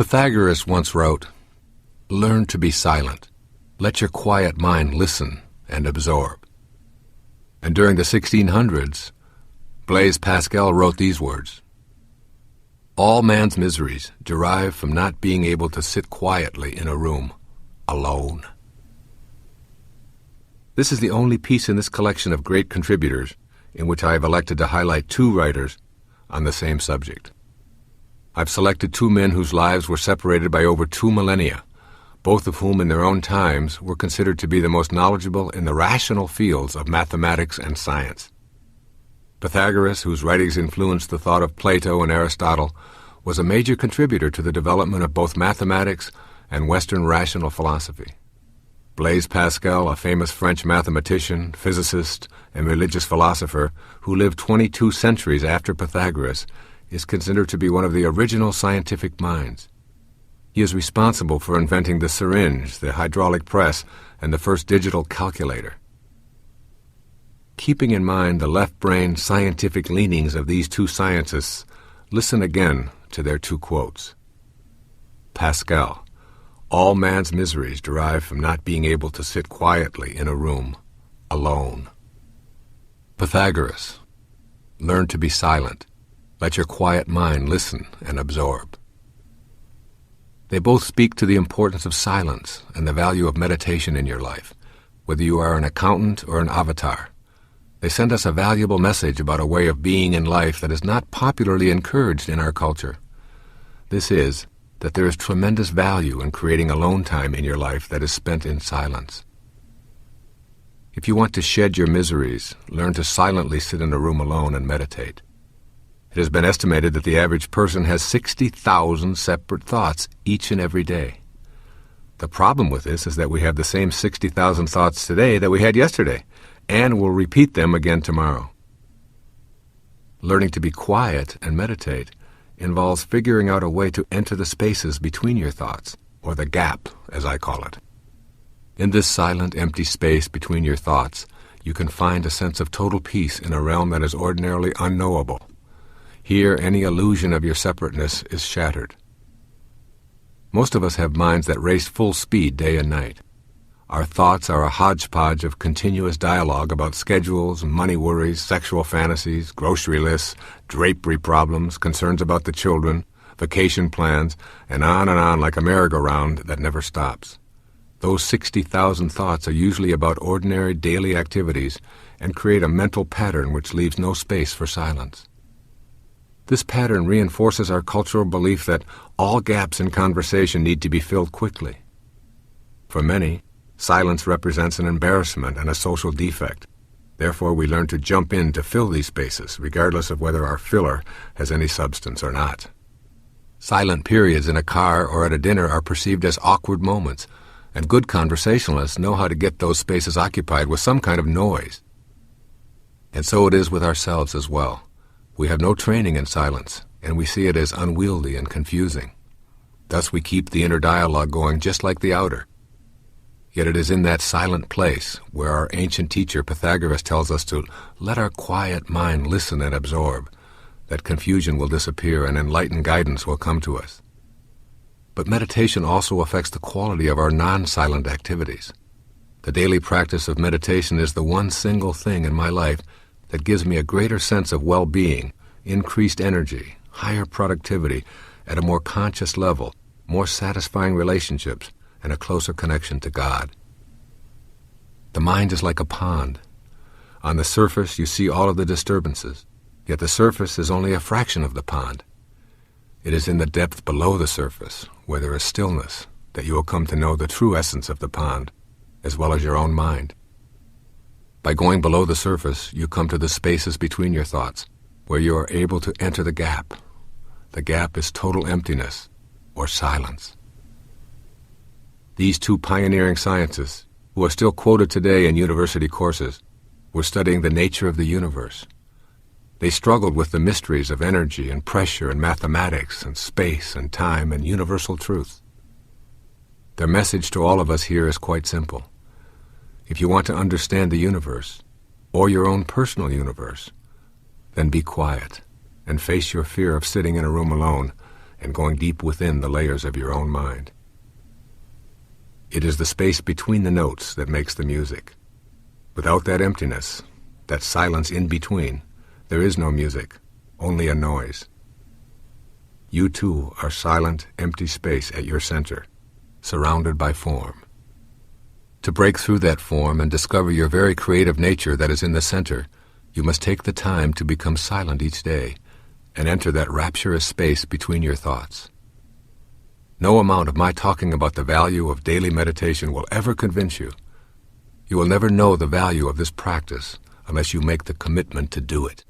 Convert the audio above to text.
Pythagoras once wrote, "Learn to be silent. Let your quiet mind listen and absorb." And during the 1600s, Blaise Pascal wrote these words, "All man's miseries derive from not being able to sit quietly in a room, alone." This is the only piece in this collection of great contributors in which I have elected to highlight two writers on the same subject. I've selected two men whose lives were separated by over 2 millennia, both of whom in their own times were considered to be the most knowledgeable in the rational fields of mathematics and science. Pythagoras, whose writings influenced the thought of Plato and Aristotle, was a major contributor to the development of both mathematics and Western rational philosophy. Blaise Pascal, a famous French mathematician, physicist, and religious philosopher who lived 22 centuries after Pythagoras, is considered to be one of the original scientific minds. He is responsible for inventing the syringe, the hydraulic press, and the first digital calculator. Keeping in mind the left-brain scientific leanings of these two scientists, listen again to their two quotes. Pascal, "All man's miseries derive from not being able to sit quietly in a room, alone." Pythagoras, "Learn to be silent. Let your quiet mind listen and absorb." They both speak to the importance of silence and the value of meditation in your life, whether you are an accountant or an avatar. They send us a valuable message about a way of being in life that is not popularly encouraged in our culture. This is that there is tremendous value in creating alone time in your life that is spent in silence. If you want to shed your miseries, learn to silently sit in a room alone and meditate. It has been estimated that the average person has 60,000 separate thoughts each and every day. The problem with this is that we have the same 60,000 thoughts today that we had yesterday, and will repeat them again tomorrow. Learning to be quiet and meditate involves figuring out a way to enter the spaces between your thoughts, or the gap, as I call it. In this silent, empty space between your thoughts, you can find a sense of total peace in a realm that is ordinarily unknowable. Here, any illusion of your separateness is shattered. Most of us have minds that race full speed day and night. Our thoughts are a hodgepodge of continuous dialogue about schedules, money worries, sexual fantasies, grocery lists, drapery problems, concerns about the children, vacation plans, and on like a merry-go-round that never stops. Those 60,000 thoughts are usually about ordinary daily activities and create a mental pattern which leaves no space for silence. This pattern reinforces our cultural belief that all gaps in conversation need to be filled quickly. For many, silence represents an embarrassment and a social defect. Therefore, we learn to jump in to fill these spaces, regardless of whether our filler has any substance or not. Silent periods in a car or at a dinner are perceived as awkward moments, and good conversationalists know how to get those spaces occupied with some kind of noise. And so it is with ourselves as well. We have no training in silence, and we see it as unwieldy and confusing. Thus we keep the inner dialogue going just like the outer. Yet it is in that silent place where our ancient teacher Pythagoras tells us to let our quiet mind listen and absorb, that confusion will disappear and enlightened guidance will come to us. But meditation also affects the quality of our non-silent activities. The daily practice of meditation is the one single thing in my life that gives me a greater sense of well-being, increased energy, higher productivity, at a more conscious level, more satisfying relationships, and a closer connection to God. The mind is like a pond. On the surface you see all of the disturbances, yet the surface is only a fraction of the pond. It is in the depth below the surface, where there is stillness, that you will come to know the true essence of the pond, as well as your own mind. By going below the surface, you come to the spaces between your thoughts, where you are able to enter the gap. The gap is total emptiness, or silence. These two pioneering scientists, who are still quoted today in university courses, were studying the nature of the universe. They struggled with the mysteries of energy and pressure and mathematics and space and time and universal truth. Their message to all of us here is quite simple. If you want to understand the universe, or your own personal universe, then be quiet and face your fear of sitting in a room alone and going deep within the layers of your own mind. It is the space between the notes that makes the music. Without that emptiness, that silence in between, there is no music, only a noise. You too are silent, empty space at your center, surrounded by form. To break through that form and discover your very creative nature that is in the center, you must take the time to become silent each day and enter that rapturous space between your thoughts. No amount of my talking about the value of daily meditation will ever convince you. You will never know the value of this practice unless you make the commitment to do it.